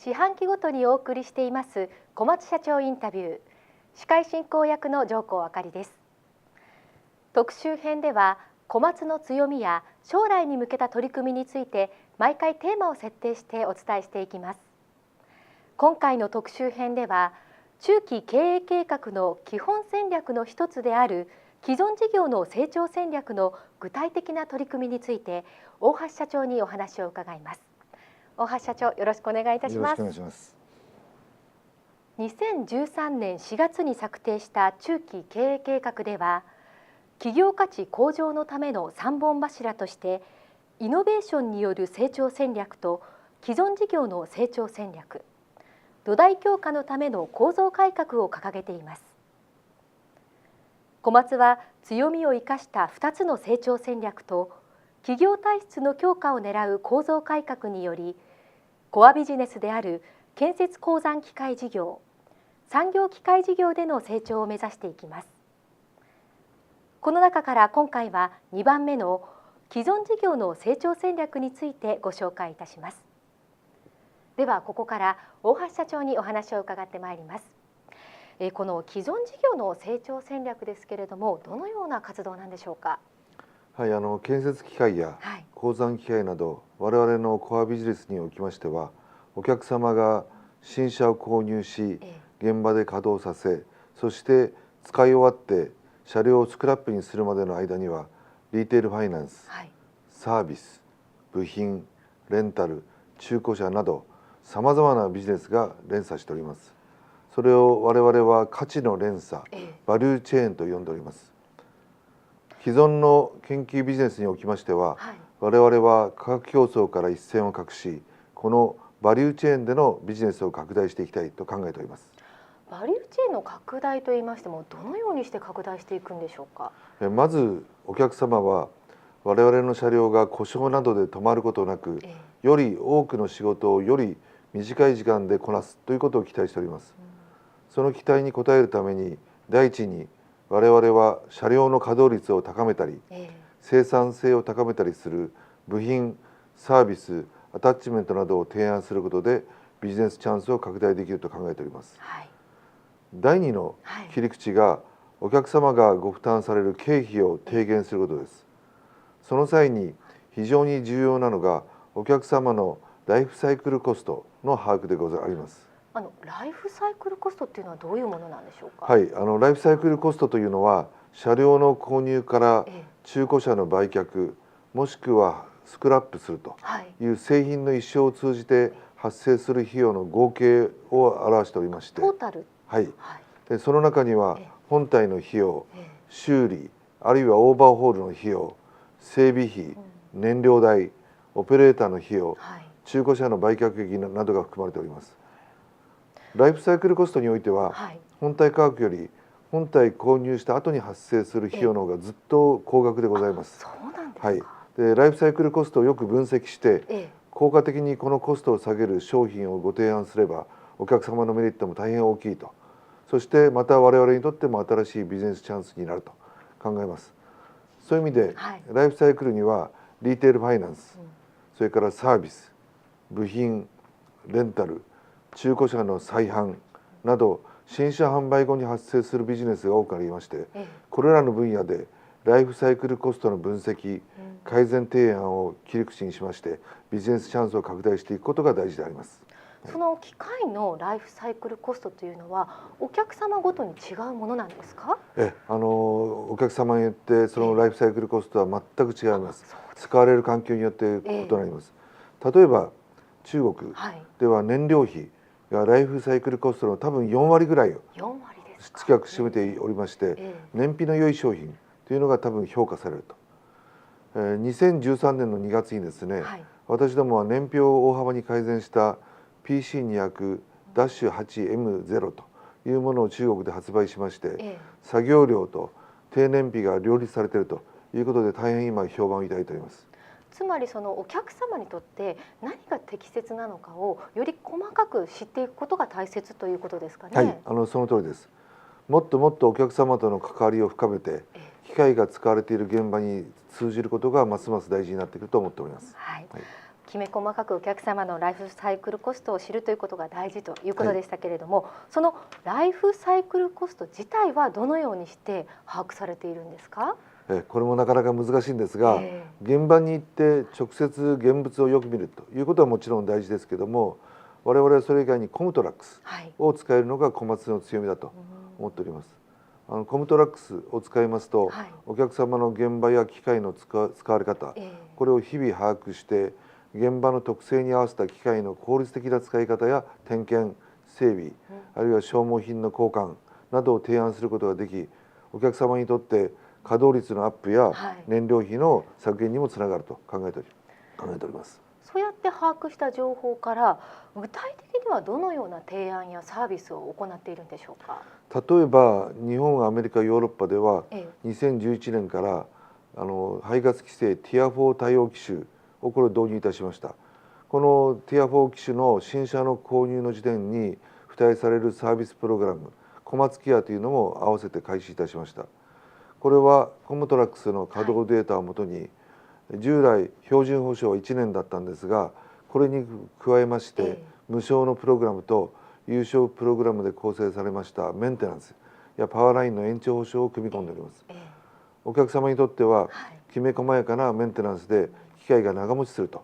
四半期ごとにお送りしています小松社長インタビュー。司会進行役の上甲あかりです。特集編では小松の強みや将来に向けた取り組みについて毎回テーマを設定してお伝えしていきます。今回の特集編では中期経営計画の基本戦略の一つである既存事業の成長戦略の具体的な取り組みについて大橋社長にお話を伺います。大橋社長、よろしくお願いいたします。よろしくお願いします。2013年4月に策定した中期経営計画では、企業価値向上のための3本柱としてイノベーションによる成長戦略と既存事業の成長戦略、土台強化のための構造改革を掲げています。小松は強みを生かした2つの成長戦略と企業体質の強化を狙う構造改革により、コアビジネスである建設鉱山機械事業、産業機械事業での成長を目指していきます。この中から今回は2番目の既存事業の成長戦略についてご紹介いたします。ではここから大橋社長にお話を伺ってまいります。この既存事業の成長戦略ですけれども、どのような活動なんでしょうか。はい、建設機械や鉱山機械など、我々のコアビジネスにおきましては、お客様が新車を購入し、現場で稼働させ、そして使い終わって車両をスクラップにするまでの間には、リテールファイナンス、サービス、部品、レンタル、中古車などさまざまなビジネスが連鎖しております。それを我々は価値の連鎖、バリューチェーンと呼んでおります。既存の研究ビジネスにおきましては、我々は価格競争から一線を画し、このバリューチェーンでのビジネスを拡大していきたいと考えております。バリューチェーンの拡大といいましても、どのようにして拡大していくんでしょうか。まずお客様は我々の車両が故障などで止まることなく、より多くの仕事をより短い時間でこなすということを期待しております。その期待に応えるために、第一に我々は車両の稼働率を高めたり、生産性を高めたりする部品、サービス、アタッチメントなどを提案することでビジネスチャンスを拡大できると考えております。第二の切り口が、お客様がご負担される経費を低減することです。その際に非常に重要なのが、お客様のライフサイクルコストの把握でございます。ライフサイクルコストっていうのはどういうものなんでしょうか。はい、ライフサイクルコストというのは、車両の購入から中古車の売却、もしくはスクラップするという製品の一生を通じて発生する費用の合計を表しておりまして、トータル、でその中には本体の費用、修理、あるいはオーバーホールの費用、整備費、燃料代、オペレーターの費用、中古車の売却益などが含まれております。ライフサイクルコストにおいては、本体価格より本体購入した後に発生する費用の方がずっと高額でございます。そうなんですか。でライフサイクルコストをよく分析して、効果的にこのコストを下げる商品をご提案すれば、お客様のメリットも大変大きいと、そしてまた我々にとっても新しいビジネスチャンスになると考えます。そういう意味で、ライフサイクルにはリテールファイナンス、それからサービス、部品、レンタル、中古車の再販など、新車販売後に発生するビジネスが多くありまして、これらの分野でライフサイクルコストの分析、改善提案を切り口にしまして、ビジネスチャンスを拡大していくことが大事であります。その機械のライフサイクルコストというのは、お客様ごとに違うものなんですか。お客様によってそのライフサイクルコストは全く違います。使われる環境によって異なります。例えば中国では燃料費がライフサイクルコストの多分4割ぐらいを近く占めておりまして、燃費の良い商品というのが多分評価されると。2013年の2月にですね、私どもは燃費を大幅に改善した PC200-8M0 というものを中国で発売しまして、作業量と低燃費が両立されているということで、大変今評判をいただいております。つまりそのお客様にとって何が適切なのかをより細かく知っていくことが大切ということですかね。はい、その通りです。もっともっとお客様との関わりを深めて、機械が使われている現場に通じることがますます大事になってくると思っております。きめ細かくお客様のライフサイクルコストを知るということが大事ということでしたけれども、そのライフサイクルコスト自体はどのようにして把握されているんですか？これもなかなか難しいんですが、現場に行って直接現物をよく見るということはもちろん大事ですけども、我々はそれ以外にコムトラックスを使えるのが小松の強みだと思っております。コムトラックスを使いますと、お客様の現場や機械の使われ方、これを日々把握して現場の特性に合わせた機械の効率的な使い方や点検整備、あるいは消耗品の交換などを提案することができ、お客様にとって稼働率のアップや燃料費の削減にもつながると考えております。そうやって把握した情報から具体的にはどのような提案やサービスを行っているんでしょうか？例えば日本、アメリカ、ヨーロッパでは2011年から排ガス規制ティア4対応機種をこれを導入いたしました。このティア4機種の新車の購入の時点に付帯されるサービスプログラム小松ケアというのも合わせて開始いたしました。これはコムトラックスの稼働データをもとに、従来標準保証は1年だったんですが、これに加えまして無償のプログラムと有償プログラムで構成されましたメンテナンスやパワーラインの延長保証を組み込んでおります。お客様にとってはきめ細やかなメンテナンスで機械が長持ちすると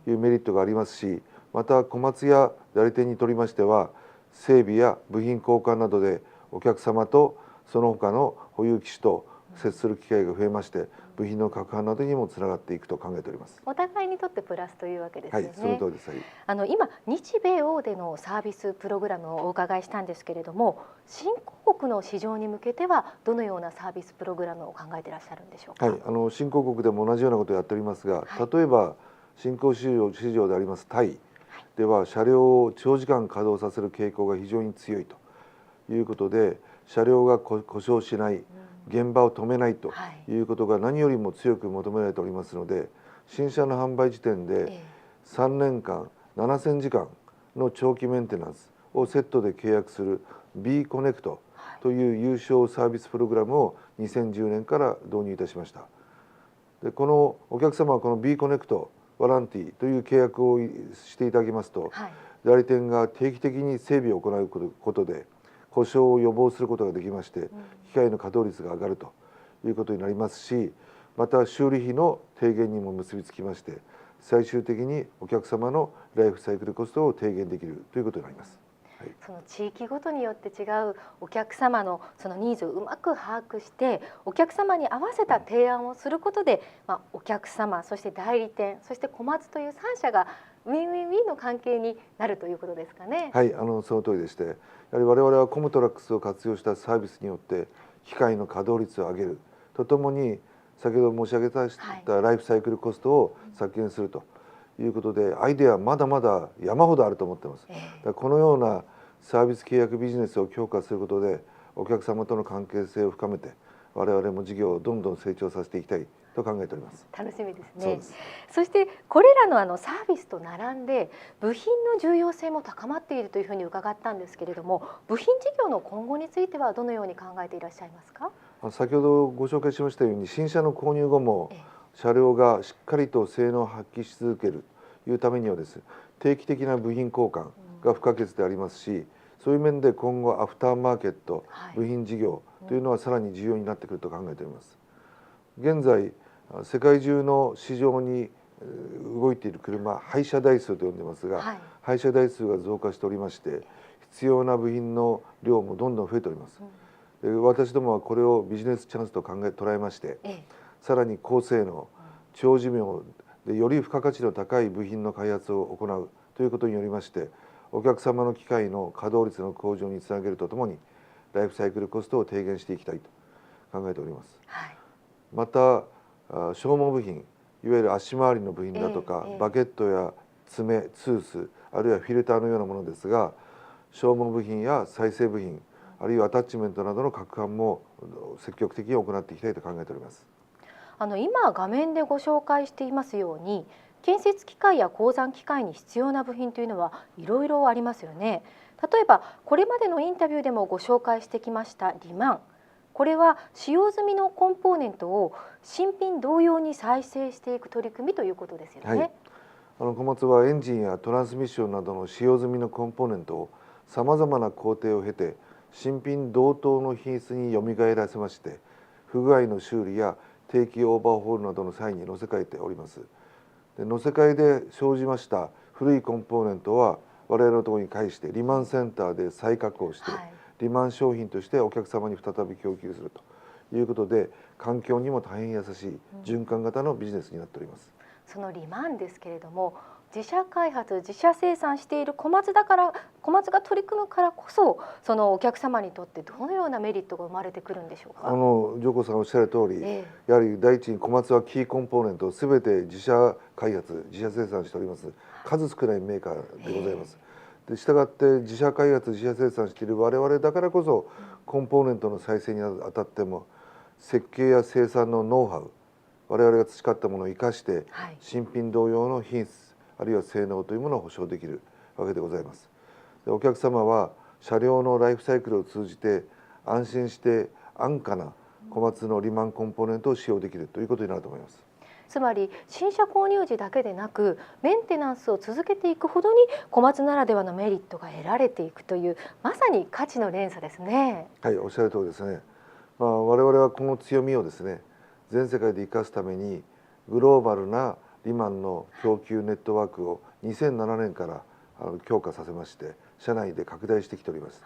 いうメリットがありますし、また小松や代理店にとりましては整備や部品交換などでお客様とその他の保有機種と接する機会が増えまして、部品の攪拌などにもつながっていくと考えております。お互いにとってプラスというわけですよね。はい、その通りです。今日米欧でのサービスプログラムをお伺いしたんですけれども、新興国の市場に向けてはどのようなサービスプログラムを考えていらっしゃるんでしょうか？はい、新興国でも同じようなことをやっておりますが、例えば新興市場でありますタイでは車両を長時間稼働させる傾向が非常に強いということで、車両が故障しない、現場を止めないということが何よりも強く求められておりますので、新車の販売時点で3年間7000時間の長期メンテナンスをセットで契約する B コネクトという有償サービスプログラムを2010年から導入いたしました。でこのお客様はこの B コネクトワランティという契約をしていただきますと、代理店が定期的に整備を行うことで故障を予防することができまして、機械の稼働率が上がるということになりますし、また修理費の低減にも結びつきまして、最終的にお客様のライフサイクルコストを低減できるということになります。その地域ごとによって違うお客様のそのニーズをうまく把握してお客様に合わせた提案をすることで、お客様そして代理店そして小松という3社がウィンウィンウィンの関係になるということですかね。はい、その通りでして、やはり我々はコムトラックスを活用したサービスによって機械の稼働率を上げるとともに、先ほど申し上げたライフサイクルコストを削減するということで、アイデアはまだまだ山ほどあると思っています。だからこのようなサービス契約ビジネスを強化することでお客様との関係性を深めて、我々も事業をどんどん成長させていきたいと考えております。楽しみですね。そしてこれらのサービスと並んで部品の重要性も高まっているというふうに伺ったんですけれども、部品事業の今後についてはどのように考えていらっしゃいますか？先ほどご紹介しましたように、新車の購入後も車両がしっかりと性能を発揮し続けるというためにはです、定期的な部品交換が不可欠でありますし、そういう面で今後アフターマーケット部品事業というのはさらに重要になってくると考えております。現在世界中の市場に動いている車、廃車台数と呼んでますが、廃車台数が増加しておりまして、必要な部品の量もどんどん増えております。私どもはこれをビジネスチャンスと捉えまして、さらに高性能、長寿命でより付加価値の高い部品の開発を行うということによりまして、お客様の機械の稼働率の向上につなげるとともにライフサイクルコストを低減していきたいと考えております。また消耗部品、いわゆる足回りの部品だとか、バケットや爪、ツース、あるいはフィルターのようなものですが、消耗部品や再生部品、あるいはアタッチメントなどの攪拌も積極的に行っていきたいと考えております。今画面でご紹介していますように、建設機械や鉱山機械に必要な部品というのはいろいろありますよね。例えばこれまでのインタビューでもご紹介してきましたリマン、これは使用済みのコンポーネントを新品同様に再生していく取り組みということですよね。小松はエンジンやトランスミッションなどの使用済みのコンポーネントをさまざまな工程を経て新品同等の品質によみがえらせまして、不具合の修理や定期オーバーホールなどの際に乗せ替えております。で乗せ替えで生じました古いコンポーネントは我々のところに返してリマンセンターで再加工して、リマン商品としてお客様に再び供給するということで、環境にも大変優しい循環型のビジネスになっております。そのリマンですけれども、自社開発自社生産している小松だから、小松が取り組むからこそ、そのお客様にとってどのようなメリットが生まれてくるんでしょうか。上皇さんおっしゃる通り、やはり第一に小松はキーコンポーネントをすべて自社開発自社生産しております数少ないメーカーでございます。でしたがって自社開発自社生産している我々だからこそ、コンポーネントの再生にあたっても設計や生産のノウハウ、我々が培ったものを生かして、新品同様の品質あるいは性能というものを保証できるわけでございます。でお客様は車両のライフサイクルを通じて安心して安価な小松のリマンコンポーネントを使用できるということになると思います。つまり新車購入時だけでなく、メンテナンスを続けていくほどに小松ならではのメリットが得られていくという、まさに価値の連鎖ですね。はい、おっしゃる通りですね。我々はこの強みをですね、全世界で生かすためにグローバルなリマンの供給ネットワークを2007年から強化させまして、社内で拡大してきております。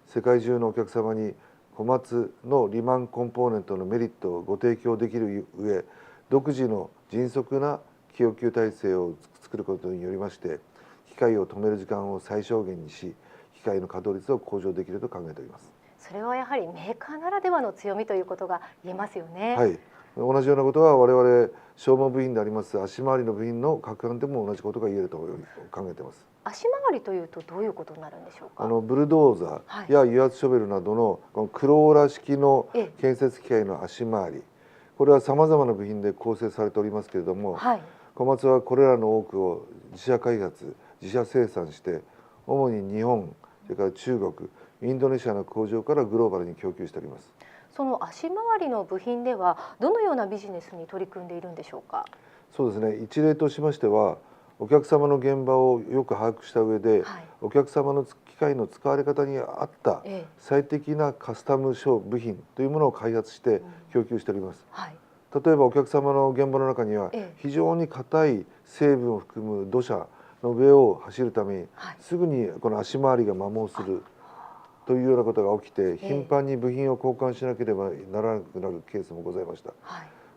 世界中のお客様に小松のリマンコンポーネントのメリットをご提供できる上、独自の迅速な供給体制を作ることによりまして、機械を止める時間を最小限にし、機械の稼働率を向上できると考えております。それはやはりメーカーならではの強みということが言えますよね。はい、同じようなことは我々消耗部品であります足回りの部品の攪拌でも同じことが言えると考えています。足回りというとどういうことになるんでしょうか。ブルドーザーや油圧ショベルなどのこのクローラ式の建設機械の足回り、これはさまざまな部品で構成されておりますけれども、小松はこれらの多くを自社開発自社生産して、主に日本、それから中国、インドネシアの工場からグローバルに供給しております。その足回りの部品ではどのようなビジネスに取り組んでいるんでしょうか。そうですね、一例としましては、お客様の現場をよく把握した上で、お客様の機械の使われ方に合った最適なカスタム部品というものを開発して供給しております。例えばお客様の現場の中には非常に硬い成分を含む土砂の上を走るために、すぐにこの足回りが摩耗するというようなことが起きて、頻繁に部品を交換しなければならなくなるケースもございました。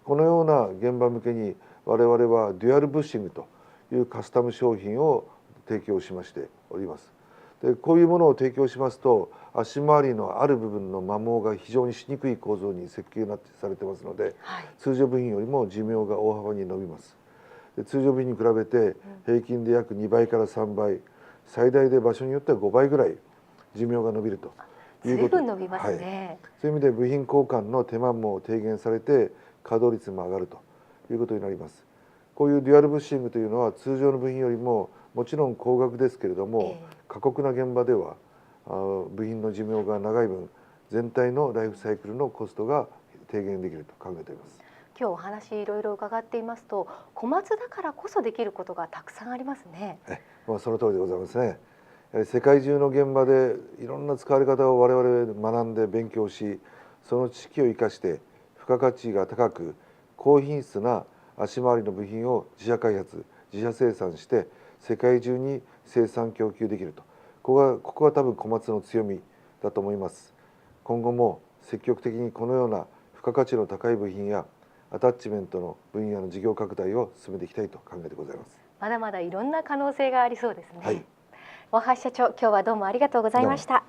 このような現場向けに我々はデュアルブッシングというカスタム商品を提供しましております。でこういうものを提供しますと、足回りのある部分の摩耗が非常にしにくい構造に設計されてますので、通常部品よりも寿命が大幅に伸びます。で通常部品に比べて平均で約2倍から3倍、最大で場所によっては5倍ぐらい寿命が伸びるということ。随分伸びますね。そういう意味で部品交換の手間も低減されて、稼働率も上がるということになります。こういうデュアルブッシングというのは通常の部品よりももちろん高額ですけれども、過酷な現場では部品の寿命が長い分、全体のライフサイクルのコストが低減できると考えています。今日お話いろいろ伺っていますと、小松だからこそできることがたくさんありますね。その通りでございますね。世界中の現場でいろんな使われ方を我々学んで勉強し、その知識を生かして付加価値が高く高品質な足回りの部品を自社開発自社生産して世界中に生産供給できると、ここが多分小松の強みだと思います。今後も積極的にこのような付加価値の高い部品やアタッチメントの分野の事業拡大を進めていきたいと考えてございます。まだまだいろんな可能性がありそうですね。大橋社長、今日はどうもありがとうございました。